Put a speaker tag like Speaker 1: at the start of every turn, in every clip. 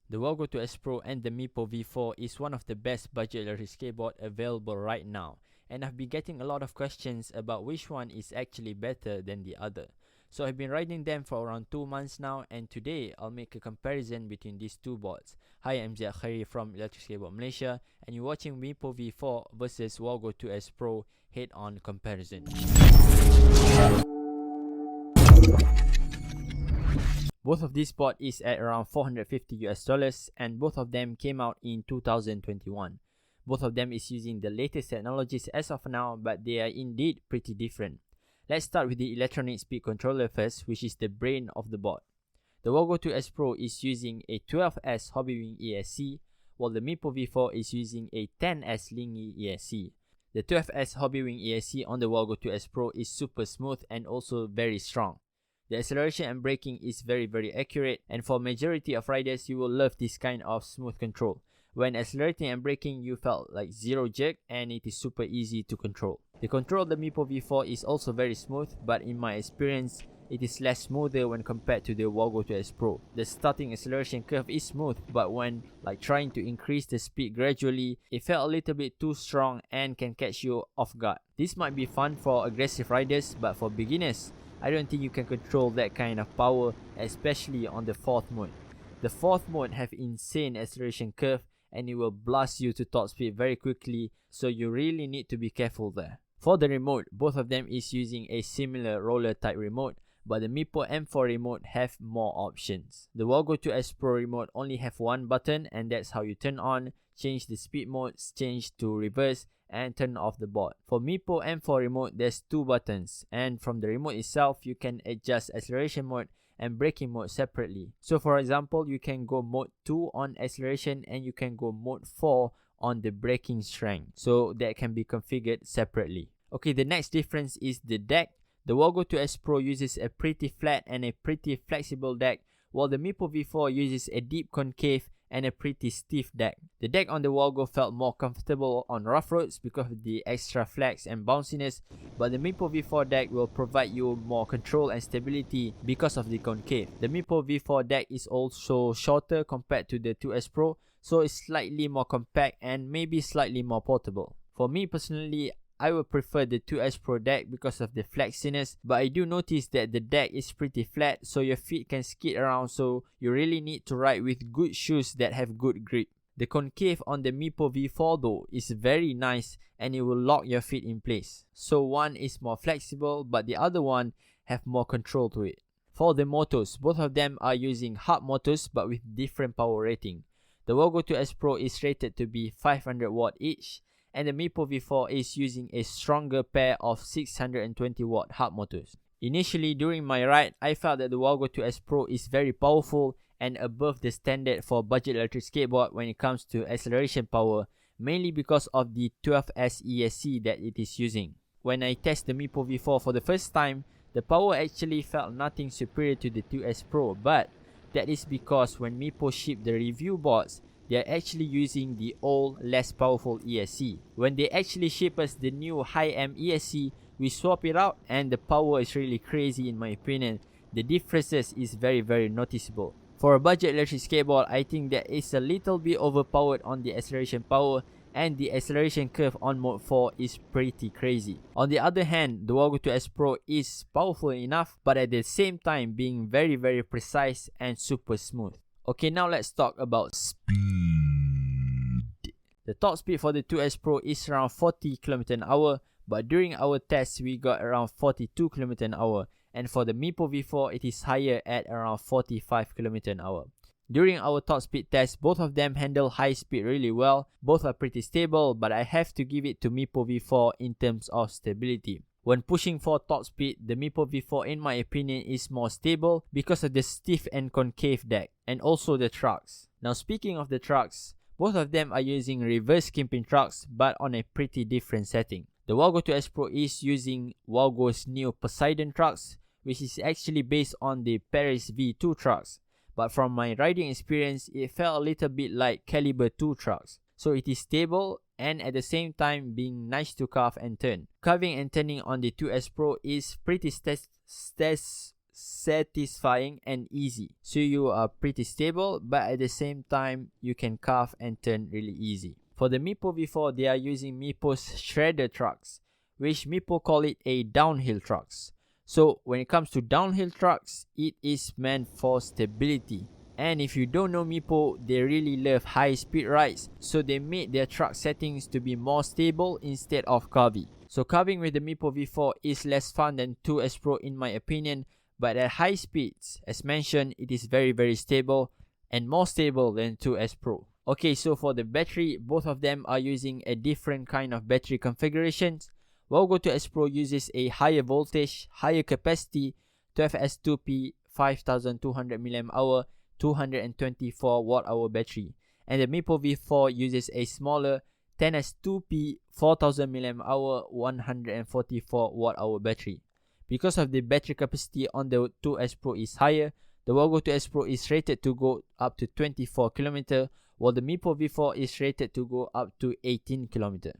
Speaker 1: The Wowgo 2S Pro and the Meepo V4 is one of the best budget electric skateboard available right now, and I've been getting a lot of questions about which one is actually better than the other. So I've been riding them for around 2 months now, and today I'll make a comparison between these two boards. Hi, I'm Ziad Khairi from Electric Skateboard Malaysia, and you're watching Meepo V4 versus Wowgo 2S Pro head-on comparison. Both of these boards is at around $450 and both of them came out in 2021. Both of them is using the latest technologies as of now, but they are indeed pretty different. Let's start with the electronic speed controller first, which is the brain of the board. The Wowgo 2S Pro is using a 12S Hobbywing ESC, while the Meepo V4 is using a 10S Lingy ESC. The 12S Hobbywing ESC on the Wowgo 2S Pro is super smooth and also very strong. The acceleration and braking is very accurate, and for majority of riders you will love this kind of smooth control. When accelerating and braking you felt like zero jerk and it is super easy to control. The control of the Meepo V4 is also very smooth, but in my experience it is less smoother when compared to the Wowgo 2S Pro. The starting acceleration curve is smooth, but when trying to increase the speed gradually, it felt a little bit too strong and can catch you off guard. This might be fun for aggressive riders, but for beginners, I don't think you can control that kind of power, especially on the 4th mode. The 4th mode have insane acceleration curve and it will blast you to top speed very quickly, so you really need to be careful there. For the remote, both of them is using a similar roller type remote, but the Meepo M4 remote have more options. The Wowgo 2S Pro remote only have one button, and that's how you turn on, change the speed modes, change to reverse, and turn off the board. For Meepo M4 remote, there's 2 buttons, and from the remote itself, you can adjust acceleration mode and braking mode separately. So for example, you can go mode 2 on acceleration and you can go mode 4 on the braking strength. So that can be configured separately. Okay, the next difference is the deck. The Wowgo 2S Pro uses a pretty flat and a pretty flexible deck, while the Meepo V4 uses a deep concave and a pretty stiff deck. The deck on the Wowgo felt more comfortable on rough roads because of the extra flex and bounciness, but the Meepo V4 deck will provide you more control and stability because of the concave. The Meepo V4 deck is also shorter compared to the 2S Pro, so it's slightly more compact and maybe slightly more portable. For me personally, I would prefer the 2S Pro deck because of the flexiness, but I do notice that the deck is pretty flat, so your feet can skid around, so you really need to ride with good shoes that have good grip. The concave on the Meepo V4 though is very nice and it will lock your feet in place. So one is more flexible, but the other one have more control to it. For the motors, both of them are using hub motors but with different power rating. The Wowgo 2S Pro is rated to be 500 watt each, and the Meepo V4 is using a stronger pair of 620 watt hub motors. Initially during my ride, I felt that the Wowgo 2S Pro is very powerful and above the standard for budget electric skateboard when it comes to acceleration power, mainly because of the 12S ESC that it is using. When I test the Meepo V4 for the first time, the power actually felt nothing superior to the 2S Pro, but that is because when Meepo shipped the review boards, they are actually using the old, less powerful ESC. When they actually ship us the new high-end ESC, we swap it out and the power is really crazy in my opinion. The differences is very noticeable. For a budget electric skateboard, I think that it's a little bit overpowered on the acceleration power, and the acceleration curve on mode 4 is pretty crazy. On the other hand, the Wowgo 2S Pro is powerful enough, but at the same time being very precise and super smooth. Okay, now let's talk about speed. The top speed for the 2S Pro is around 40 km/h, but during our test we got around 42 km/h, and for the Meepo V4 it is higher at around 45 km/h. During our top speed test, both of them handle high speed really well. Both are pretty stable, but I have to give it to Meepo V4 in terms of stability. When pushing for top speed, the Meepo V4 in my opinion is more stable because of the stiff and concave deck, and also the trucks. Now speaking of the trucks, both of them are using reverse skimping trucks but on a pretty different setting. The Wowgo 2S Pro is using Wowgo's new Poseidon trucks, which is actually based on the Paris V2 trucks, but from my riding experience it felt a little bit like Caliber 2 trucks. So it is stable and at the same time being nice to carve and turn. Carving and turning on the 2S Pro is pretty satisfying and easy. So you are pretty stable, but at the same time you can carve and turn really easy. For the Meepo V4, they are using Meepo's shredder trucks, which Meepo call it a downhill trucks. So when it comes to downhill trucks, it is meant for stability. And if you don't know Meepo, they really love high speed rides, so they made their truck settings to be more stable instead of carvy. So carving with the Meepo V4 is less fun than 2S Pro in my opinion, but at high speeds, as mentioned, it is very stable and more stable than 2S Pro. Okay, so for the battery, both of them are using a different kind of battery configurations. Wowgo 2S Pro uses a higher voltage, higher capacity, 12S2P 5200 mAh, 224 Wh battery, and the Meepo V4 uses a smaller 10S2P 4000 mAh, 144 Wh battery. Because of the battery capacity on the 2S Pro is higher, the Wowgo 2S Pro is rated to go up to 24 km, while the Meepo V4 is rated to go up to 18 km.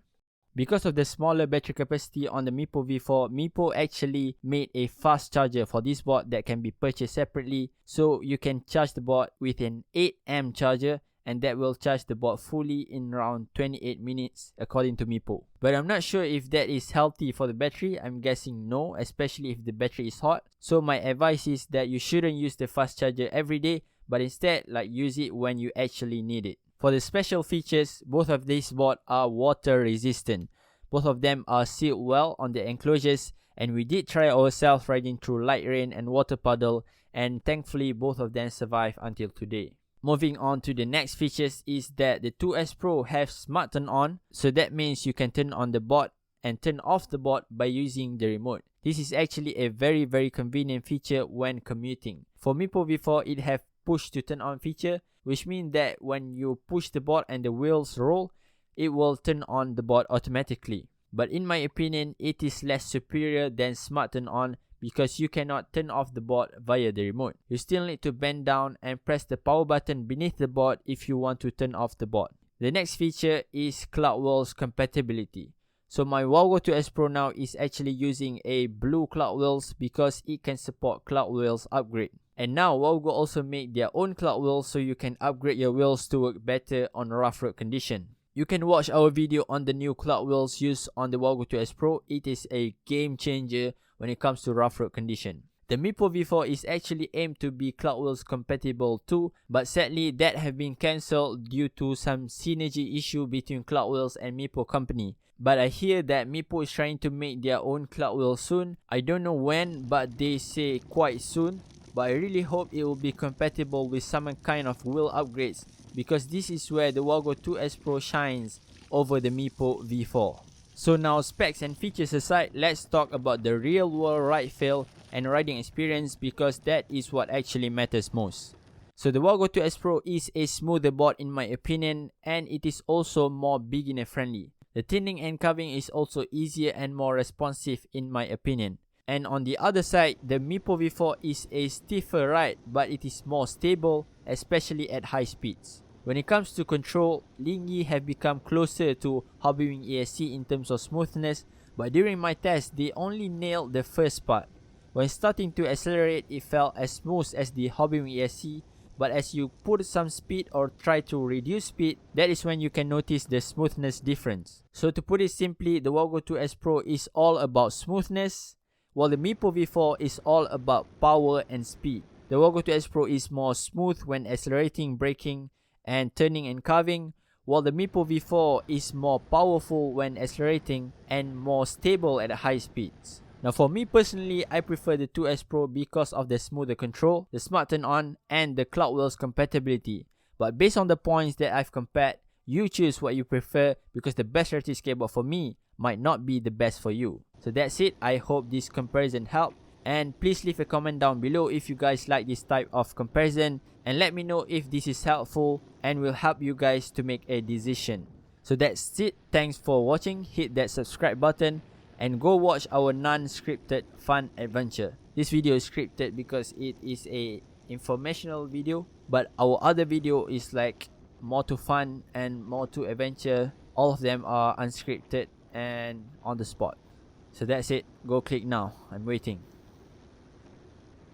Speaker 1: Because of the smaller battery capacity on the Meepo V4, Meepo actually made a fast charger for this board that can be purchased separately, so you can charge the board with an 8 amp charger, and that will charge the board fully in around 28 minutes according to Meepo. But I'm not sure if that is healthy for the battery. I'm guessing no, especially if the battery is hot. So my advice is that you shouldn't use the fast charger every day, but instead use it when you actually need it. For the special features, both of these boards are water resistant. Both of them are sealed well on the enclosures, and we did try ourselves riding through light rain and water puddle, and thankfully both of them survived until today. Moving on to the next features is that the 2S Pro have smart turn on, so that means you can turn on the board and turn off the board by using the remote. This is actually a very convenient feature when commuting. For Meepo V4, it have push to turn on feature, which means that when you push the board and the wheels roll, it will turn on the board automatically. But in my opinion, it is less superior than smart turn on because you cannot turn off the board via the remote. You still need to bend down and press the power button beneath the board if you want to turn off the board. The next feature is Cloudwheels compatibility. So my Wowgo 2S Pro now is actually using a blue Cloudwheels because it can support Cloudwheels upgrade. And now Wowgo also made their own Cloudwheels, so you can upgrade your wheels to work better on rough road condition. You can watch our video on the new Cloudwheels used on the Wowgo 2S Pro. It is a game changer when it comes to rough road condition. The Meepo V4 is actually aimed to be Cloudwheels compatible too, but sadly that have been cancelled due to some synergy issue between Cloudwheels and Meepo company. But I hear that Meepo is trying to make their own Cloudwheels soon. I don't know when, but they say quite soon. But I really hope it will be compatible with some kind of wheel upgrades, because this is where the Wowgo 2S Pro shines over the Meepo V4. So now, specs and features aside, let's talk about the real world ride feel and riding experience, because that is what actually matters most. So the Wowgo 2S Pro is a smoother board in my opinion, and it is also more beginner friendly. The turning and carving is also easier and more responsive in my opinion. And on the other side, the Meepo V4 is a stiffer ride, but it is more stable, especially at high speeds. When it comes to control, Lingy have become closer to Hobbywing ESC in terms of smoothness, but during my test, they only nailed the first part. When starting to accelerate, it felt as smooth as the Hobbywing ESC, but as you put some speed or try to reduce speed, that is when you can notice the smoothness difference. So to put it simply, the Wowgo 2S Pro is all about smoothness, while the Meepo V4 is all about power and speed. The Wowgo 2S Pro is more smooth when accelerating, braking, and turning and carving, while the Meepo V4 is more powerful when accelerating and more stable at high speeds. Now for me personally, I prefer the 2S Pro because of the smoother control, the smart turn on, and the Cloudwheels compatibility. But based on the points that I've compared, you choose what you prefer, because the best electric skateboard for me might not be the best for you. So that's it. I hope this comparison helped, and please leave a comment down below if you guys like this type of comparison, and let me know if this is helpful and will help you guys to make a decision. So that's it. Thanks for watching. Hit that subscribe button and go watch our non-scripted fun adventure. This video is scripted because it is a informational video, but our other video is like more to fun and more to adventure. All of them are unscripted and on the spot. So that's it. Go click now. I'm waiting.